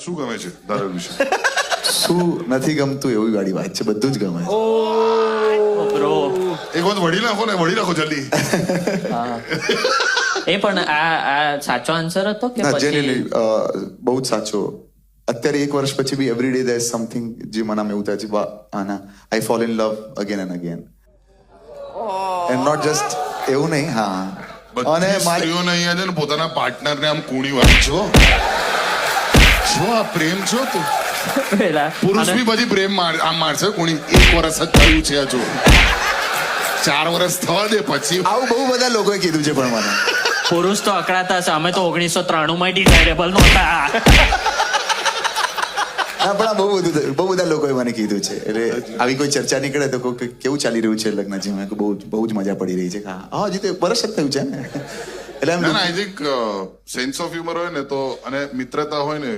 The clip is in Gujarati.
શું ગમે છે ધારલ વિશે? શું નથી ગમતું એવી વાળી વાત છે, બધું જ ગમે છે. બ્રો એક વખત વળી નાખો જલ્દી. એ પણ આ સાચો આન્સર હતો કે ના, પછી જેન્યુઅલી બહુ જ સાચો. અત્યારે 1 વર્ષ પછી be every day there is something જે મને આમ એવું થાય છે, વાહ આના I fall in love again and again. And not just એવું નહીં. હા, અને બધી મારી સ્ત્રીઓને અહીંયા છે ને પોતાના પાર્ટનરને આમ કુણી વાળી છો આ પ્રેમ છો તું. પેલા પુરુષ અને બી બધી પ્રેમ આમ મારશે કુણી. 1 વર્ષ જ થયું છે હજુ, 4 વર્ષ થવા દે પછી. આવું બહુ બધા લોકોએ કીધું છે, પણ મને પુરુષ તો અકળાતા છે. અમે તો 1993 માં ડિસાઇડેબલ નહોતા. હા, પણ આ બહુ બધા લોકોએ મને કીધું છે. એટલે આવી કોઈ ચર્ચા નીકળે તો કોઈ કેવું ચાલી રહ્યું છે લગ્ન જીવન, બહુ જ મજા પડી રહી છે. હા, હજી તો 1 વર્ષ જ થયું છે ને. એટલે એમ ના I think sense of humour હોય ને તો, અને મિત્રતા હોય ને